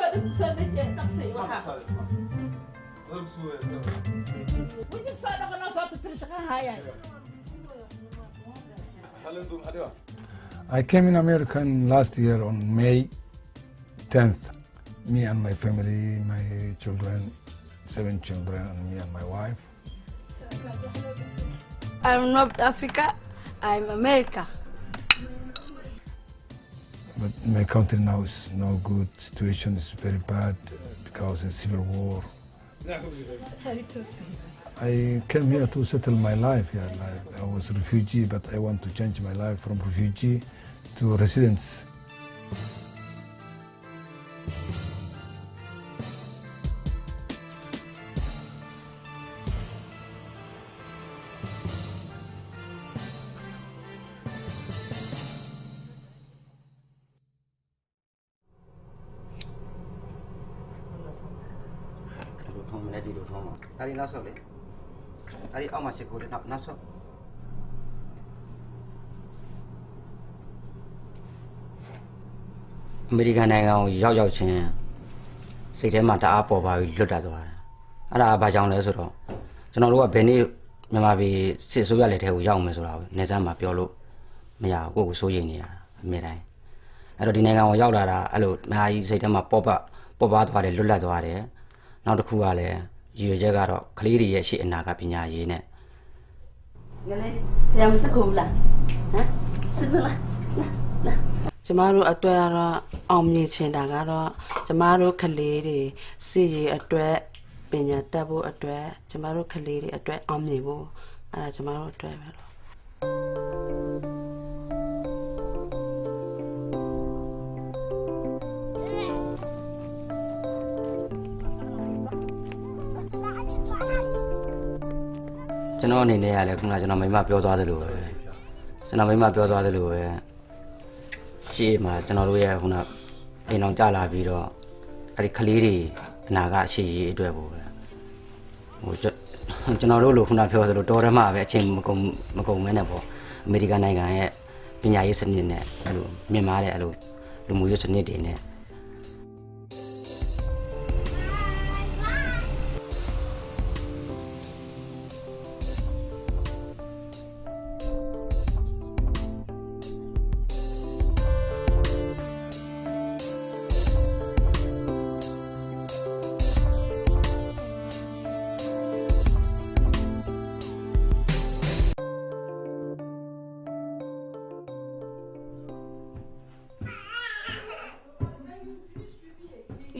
I came in America last year on May 10th. Me and my family, my children, 7 children, and me and my wife. I'm North Africa, I'm America. But my country now is no good. Situation is very bad because of civil war. I came here to settle my life here. I was a refugee, but I want to change my life from refugee to residence. American နိုင်ငံကိုရောက်ရောက်ချင်းစိတ်ထဲမှာတအားပေါ်ပါပြီးလွတ်တက်သွားတယ်။အဲ့ဒါဘာကြောင့်လဲဆိုတော့ကျွန်တော်တို့ကဘယ်နေ့မြန်မာပြည်စစ်ဆိုးရလက်ထဲကိုရောက်မယ်ဆိုတာကိုနေစမ်းမှာပြောလို့မရဘူးကိုယ်ကိုစိုးရိမ်နေရအမြဲတမ်းအဲ့တော့ဒီနိုင်ငံကိုရောက်လာတာအဲ့လိုအများကြီးစိတ်ထဲမှာပေါ်ပါသွားတယ်လွတ်လပ်သွားတယ်။နောက်တစ်ခုကလည်းရည်ရွယ်ချက်ကတော့ကလေးတွေရဲ့ရှေ့အနာဂတ်ပညာရေးနဲ့ ကျမတို့အတွက်ကတော့အောင်မြင်ချင်တာကတော့ကျမတို့ကလေးတွေစီရီအတွက်ပညာတတ်ဖို့အတွက်ကျမတို့ကလေးတွေအတွက်အောင်မြင်ဖို့အဲ့ဒါကျမတို့အတွက်ပဲလို့ကျွန်တော်အနေနဲ့ကလည်းခုနကကျွန်တော်မိမပြောသွားသလိုပဲကျွန်တော်မိမပြောသွားသလိုပဲရှေ့မှာကျွန်တော်တို့ရဲ့ခုနအိမ်အောင်ကြလာပြီးတော့အဲ့ဒီကလေးတွေအနာကအရှိကြီးအတွက်ပေါ့ဟိုကျွန်တော်တို့လိုခုနပြောသလိုတော်ရမပဲအချိန်မကုန်မဲနဲ့ပေါ့အမေရိကန်နိုင်ငံရဲ့ပညာရေးစနစ်နဲ့အဲ့လိုမြင်မာတဲ့အဲ့လိုလူမှုရေးစနစ်တွေနဲ့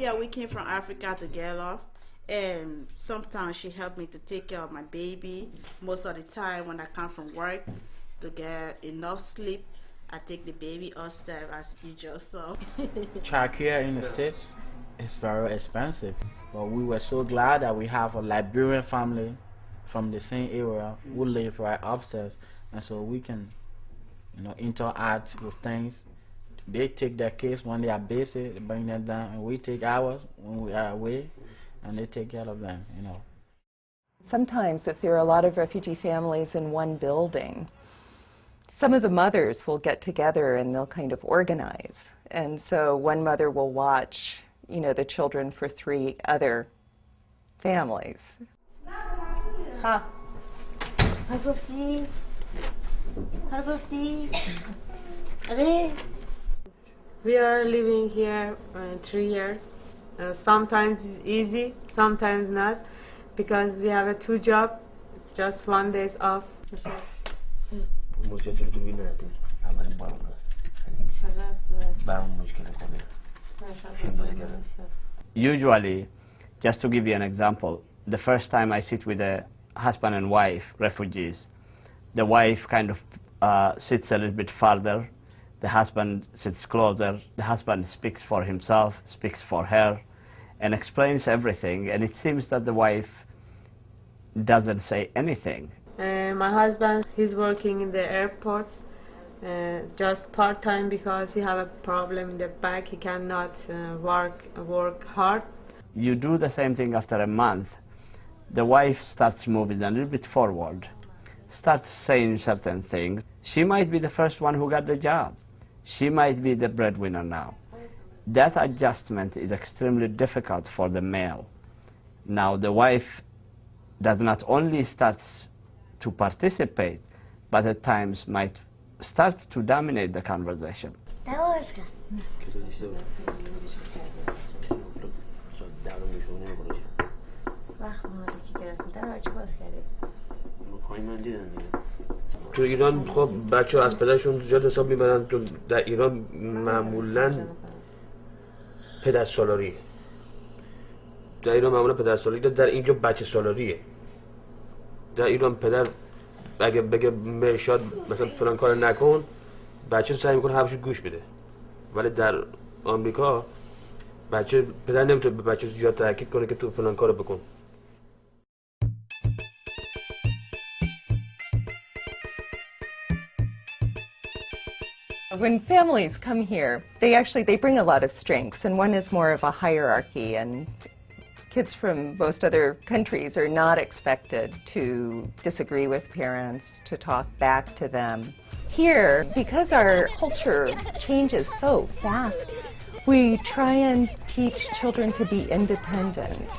Yeah, we came from Africa together, and sometimes she helped me to take care of my baby. Most of the time when I come from work to get enough sleep, I take the baby upstairs as you just saw. Childcare in the States is very expensive, but we were so glad that we have a Liberian family from the same area who live right upstairs, and so we can, interact with things. They take their kids when they are busy, they bring them down, and we take ours when we are away, and they take care of them, Sometimes if there are a lot of refugee families in one building, some of the mothers will get together and they'll kind of organize. And so one mother will watch, the children for 3 other families. We are living here 3 years. Sometimes it's easy, sometimes not, because we have 2 jobs, just 1 day off. Usually, just to give you an example, the first time I sit with a husband and wife, refugees, the wife kind of sits a little bit farther. The husband sits closer. The husband speaks for himself, speaks for her, and explains everything. And it seems that the wife doesn't say anything. My husband, he's working in the airport, just part-time because he have a problem in the back. He cannot work hard. You do the same thing after a month. The wife starts moving a little bit forward, starts saying certain things. She might be the first one who got the job. She might be the breadwinner now. That adjustment is extremely difficult for the male. Now the wife does not only start to participate, but at times might start to dominate the conversation. تو ایران خب بچه از پدرشون زیاد حساب میبرن. تو در ایران معمولا پدر سالاری، در ایران معمولا پدر سالاری، در اینجا بچه سالاریه. در ایران پدر اگه بگه مرشاد مثلا فلان کار نکن، بچه سعی میکنه حرفشو گوش بده. ولی در آمریکا پدر نمیتونه به بچه زیاد تاکید کنه که تو فلان کارو بکن. When families come here, they bring a lot of strengths, and one is more of a hierarchy, and kids from most other countries are not expected to disagree with parents, to talk back to them. Here, because our culture changes so fast, we try and teach children to be independent.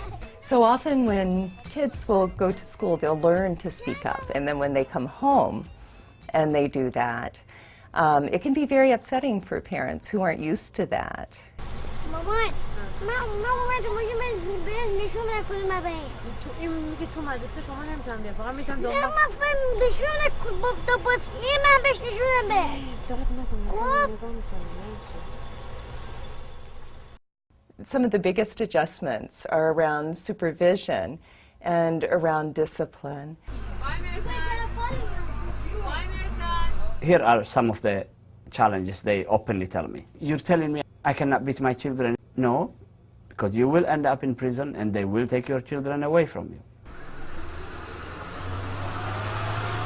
So often when kids will go to school, they'll learn to speak up, and then when they come home and they do that, it can be very upsetting for parents who aren't used to that. Some of the biggest adjustments are around supervision and around discipline. Here are some of the challenges they openly tell me. You're telling me I cannot beat my children? No, because you will end up in prison and they will take your children away from you.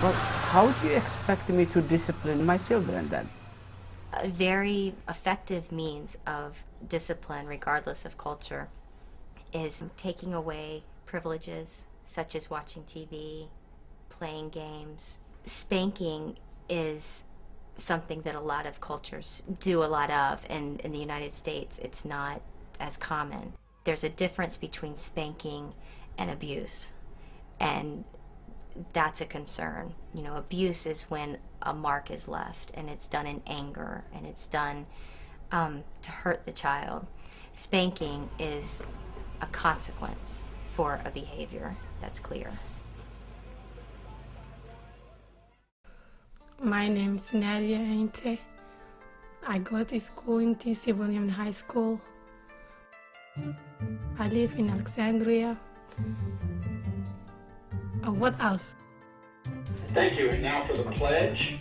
Well, how do you expect me to discipline my children then? A very effective means of discipline, regardless of culture, is taking away privileges such as watching TV, playing games. Spanking is something that a lot of cultures do a lot of, and in the United States it's not as common. There's a difference between spanking and abuse, and that's a concern. You know, abuse is when a mark is left and it's done in anger and it's done to hurt the child. Spanking is a consequence for a behavior that's clear. My name is Nadia Ainte. I go to school in T.C. William High School. I live in Alexandria. What else? Thank you. And now for the pledge.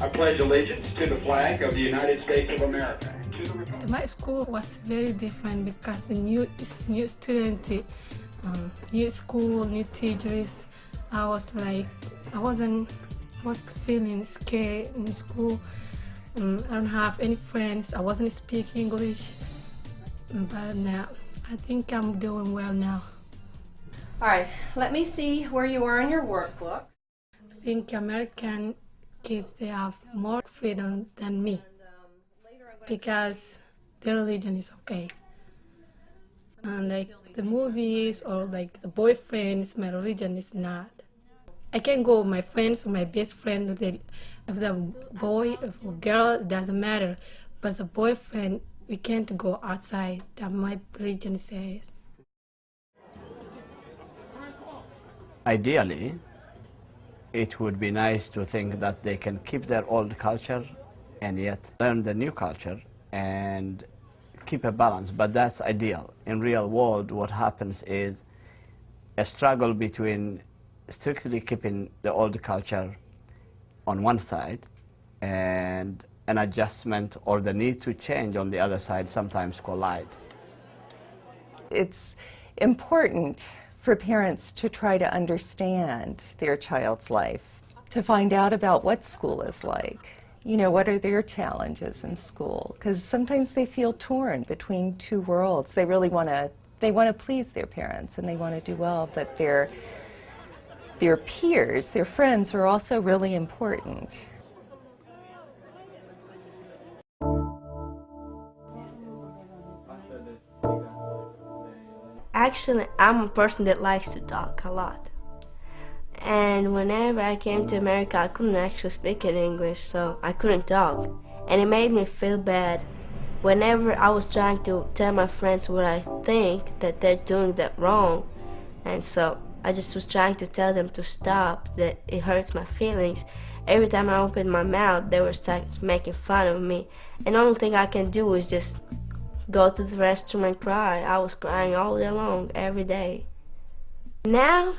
I pledge allegiance to the flag of the United States of America. My school was very different because the new student, new school, new teachers. I was feeling scared in school. I don't have any friends. I wasn't speaking English. But now, I think I'm doing well now. All right, let me see where you are in your workbook. I think American kids, they have more freedom than me because their religion is okay. And like the movies or like the boyfriends, my religion is not. I can go with my friends, my best friend, if the boy, if a girl, it doesn't matter. But the boyfriend, we can't go outside, that my religion says. Ideally, it would be nice to think that they can keep their old culture and yet learn the new culture and keep a balance, but that's ideal. In real world, what happens is a struggle between strictly keeping the old culture on one side and an adjustment or the need to change on the other side sometimes collide. It's important for parents to try to understand their child's life, to find out about what school is like. You know, what are their challenges in school? Because sometimes they feel torn between two worlds. They really want to please their parents and they want to do well, but their peers, their friends are also really important. Actually, I'm a person that likes to talk a lot. And whenever I came to America, I couldn't actually speak in English, so I couldn't talk. And it made me feel bad. Whenever I was trying to tell my friends what I think, that they're doing that wrong, and so I just was trying to tell them to stop, that it hurts my feelings. Every time I opened my mouth, they were making fun of me. And the only thing I can do is just go to the restroom and cry. I was crying all day long, every day. Now,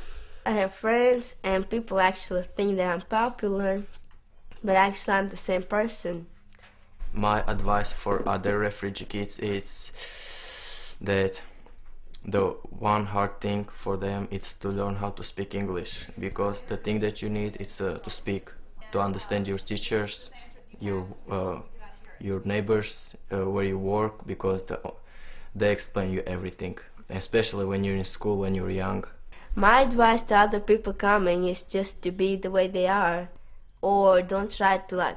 I have friends and people actually think that I'm popular, but actually I'm the same person. My advice for other refugee kids is that the one hard thing for them is to learn how to speak English, because the thing that you need is to speak, to understand your teachers, your neighbors, where you work, because they explain you everything, especially when you're in school, when you're young. My advice to other people coming is just to be the way they are, or don't try to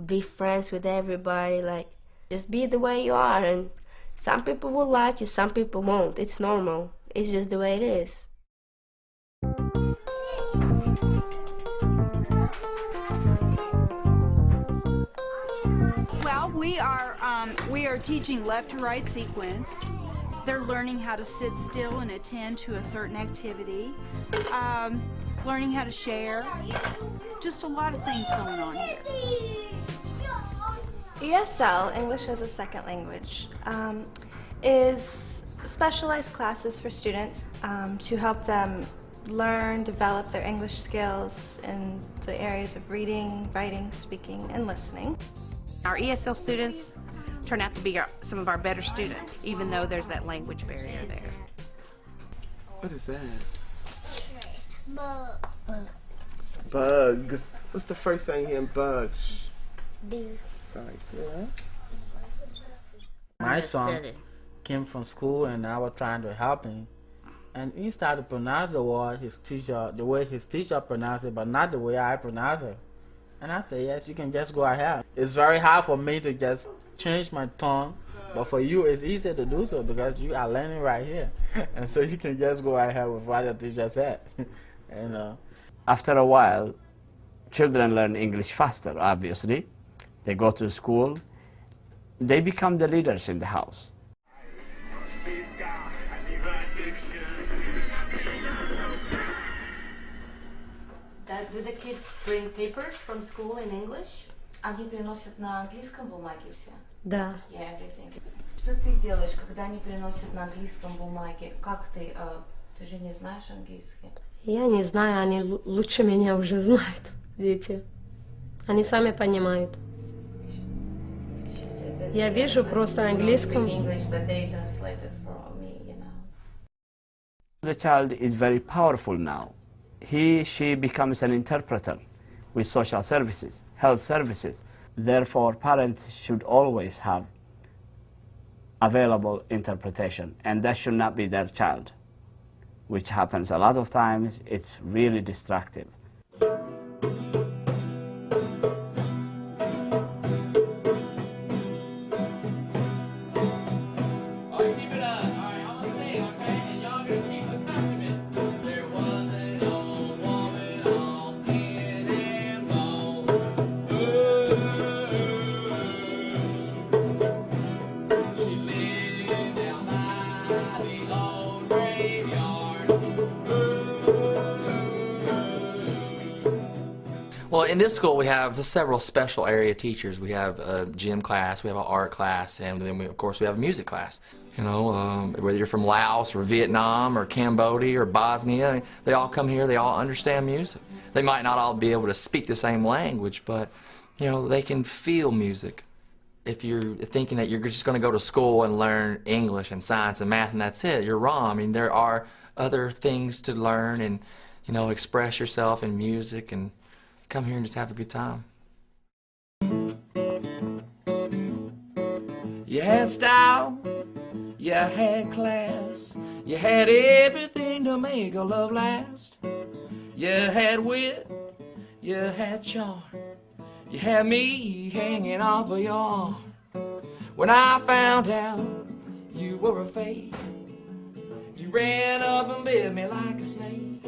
be friends with everybody. Just be the way you are, and some people will like you, some people won't. It's normal. It's just the way it is. Well, we are teaching left to right sequence. They're learning how to sit still and attend to a certain activity, learning how to share. Just a lot of things going on here. ESL, English as a Second Language, is specialized classes for students to help them learn, develop their English skills in the areas of reading, writing, speaking, and listening. Our ESL students turn out to be some of our better students, even though there's that language barrier there. What is that? Bug. Bug. What's the first thing here in bugs? Bee. Right, yeah. My son came from school and I was trying to help him. And he started to pronounce the word the way his teacher pronounced it, but not the way I pronounce it. And I said, yes, you can just go ahead. It's very hard for me to just change my tone, but for you it's easy to do so because you are learning right here. And so you can just go ahead with what the teacher said. And after a while, children learn English faster, obviously. They go to school. They become the leaders in the house. Do the kids bring papers from school in English? Они приносят на английском бумаге все? Да. Yeah, everything. Что ты делаешь, когда они приносят на английском бумаге? Как ты же не знаешь английский? Я не знаю, они лучше меня уже знают, дети. Они сами понимают. Я вижу просто английском. The child is very powerful now. She becomes an interpreter with social services, health services. Therefore, parents should always have available interpretation, and that should not be their child, which happens a lot of times. It's really destructive. Well, in this school we have several special area teachers. We have a gym class, we have an art class, and then of course we have a music class. You know, whether you're from Laos or Vietnam or Cambodia or Bosnia, they all come here, they all understand music. They might not all be able to speak the same language, but you know, they can feel music. If you're thinking that you're just going to go to school and learn English and science and math and that's it, you're wrong. I mean, there are other things to learn and, you know, express yourself in music and come here and just have a good time. You had style, you had class, you had everything to make a love last. You had wit, you had charm, you had me hanging off of your arm. When I found out you were a fake, you You ran up and bit me like a snake.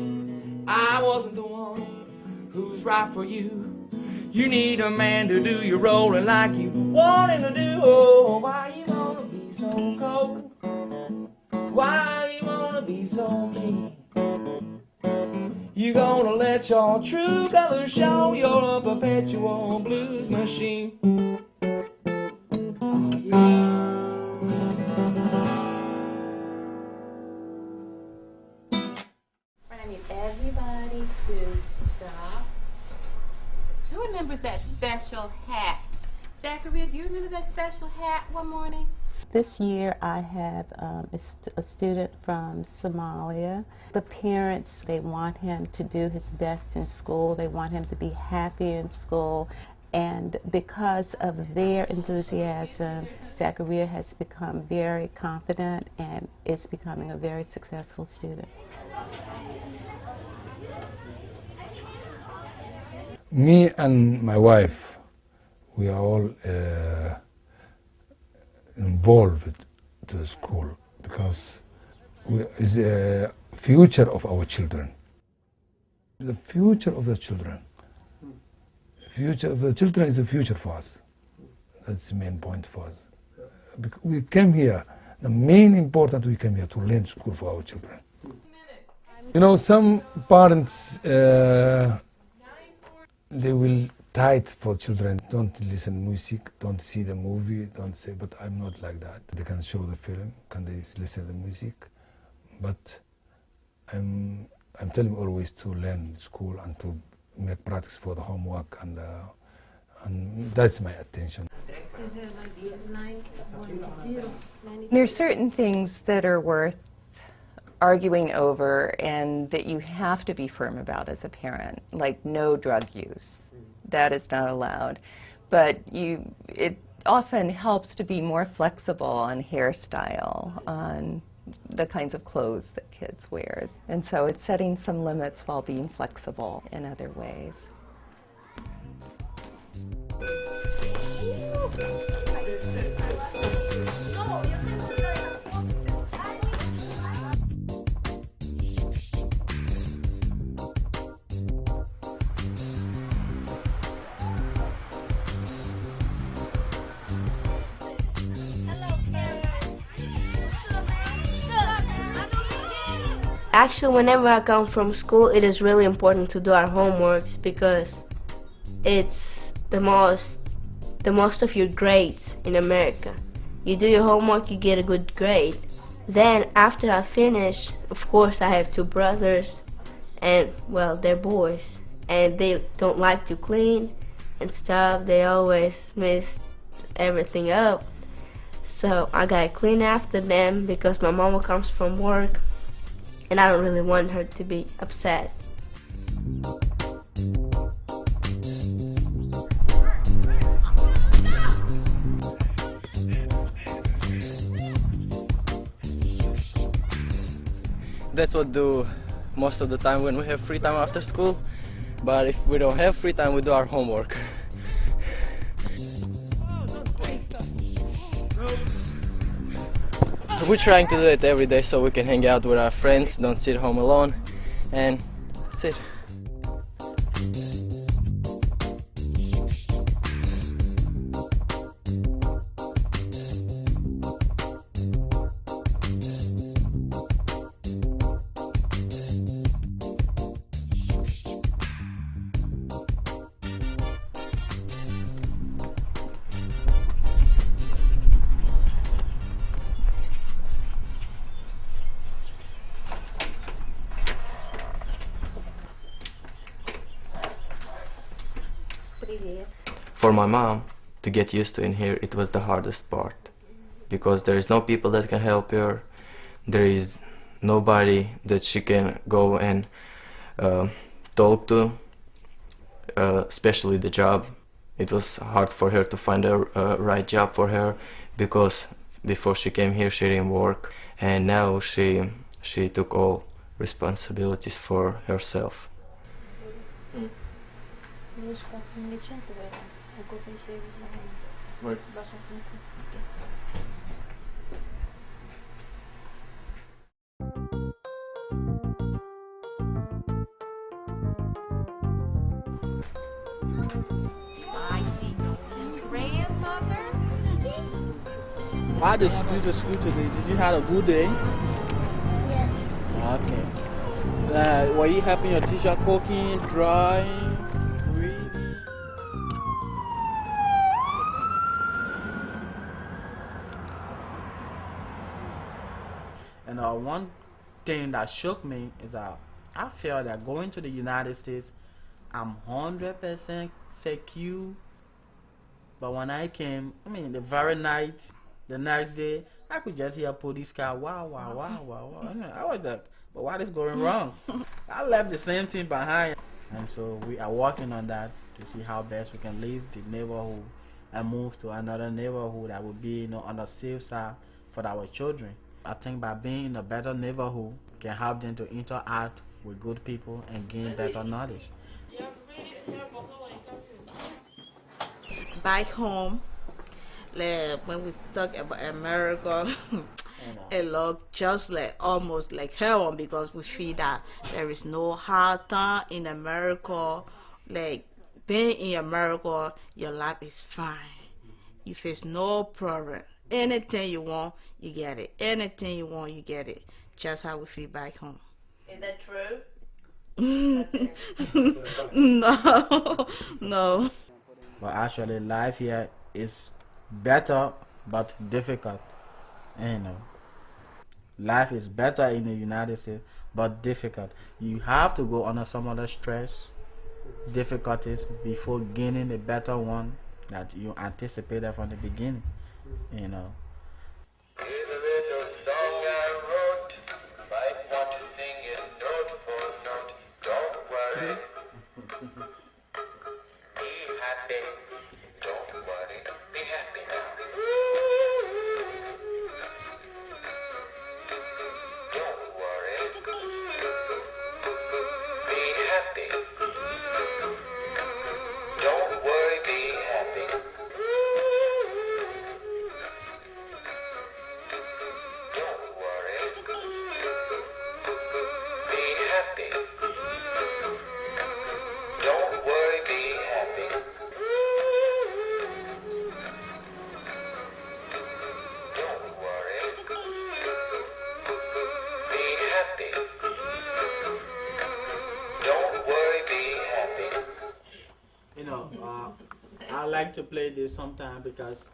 I wasn't the one who's right for you. You need a man to do your rolling like you want him to do. Oh, why you wanna be so cold? Why you wanna be so mean? You gonna let your true colors show? You're a perpetual blues machine. I need everybody to stop. Who remembers that special hat? Zachary, do you remember that special hat one morning? This year I have a student from Somalia. The parents, they want him to do his best in school. They want him to be happy in school. And because of their enthusiasm, Zachariah has become very confident and is becoming a very successful student. Me and my wife, we are all involved to the school because it's the future of our children. The future of the children. Future of the children is the future for us. That's the main point for us. We came here, the main important we came here to learn school for our children. You know, some parents, they will tight for children, don't listen music, don't see the movie, don't say, but I'm not like that. They can show the film, can they listen to the music, but I'm telling always to learn school and to make practice for the homework, and that's my attention. Is it like 9 to 0? There's certain things that are worth arguing over and that you have to be firm about as a parent, like no drug use. That is not allowed. But it often helps to be more flexible on hairstyle, on the kinds of clothes that kids wear. And so it's setting some limits while being flexible in other ways. Actually, whenever I come from school, it is really important to do our homeworks because it's the most of your grades in America. You do your homework, you get a good grade. Then after I finish, of course I have 2 brothers, and well, they're boys, and they don't like to clean and stuff. They always mess everything up. So I gotta clean after them because my mama comes from work. And I don't really want her to be upset. That's what we do most of the time when we have free time after school. But if we don't have free time, we do our homework. We're trying to do it every day so we can hang out with our friends, don't sit home alone, and that's it. For my mom to get used to in here, it was the hardest part because there is no people that can help her. There is nobody that she can go and talk to, especially the job. It was hard for her to find a right job for her because before she came here she didn't work, and now she took all responsibilities for herself. Right. I see Nolan's grandmother. Why did you do to school today? Did you have a good day? Yes. Okay. Were you helping your teacher cooking, drawing, reading? And one thing that shook me is that I feel that going to the United States, I'm 100% secure. But when I came, the very night, the next day, I could just hear a police car, wow, wow, wow, wow, wow. I was like, but what is going wrong? I left the same thing behind. And so we are working on that to see how best we can leave the neighborhood and move to another neighborhood that will be, on the safe side for our children. I think by being in a better neighborhood can help them to interact with good people and gain better knowledge. Back home, like when we talk about America, it looks just like almost like heaven because we feel that there is no hard time in America. Like being in America, your life is fine. You face no problem. Anything you want, you get it. Anything you want, you get it. Just how we feel back home. Is that true? No. But actually, life here is better but difficult. Life is better in the United States but difficult. You have to go under some other stress, difficulties before gaining a better one that you anticipated from the beginning. I like to play this sometimes because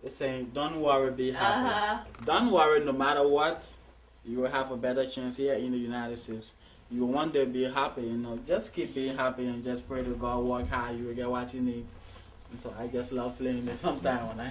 it's saying, don't worry, be happy. Don't worry, no matter what, you will have a better chance here in the United States. You will one day be happy, just keep being happy and just pray to God, work hard, you will get what you need. And so I just love playing this sometimes when I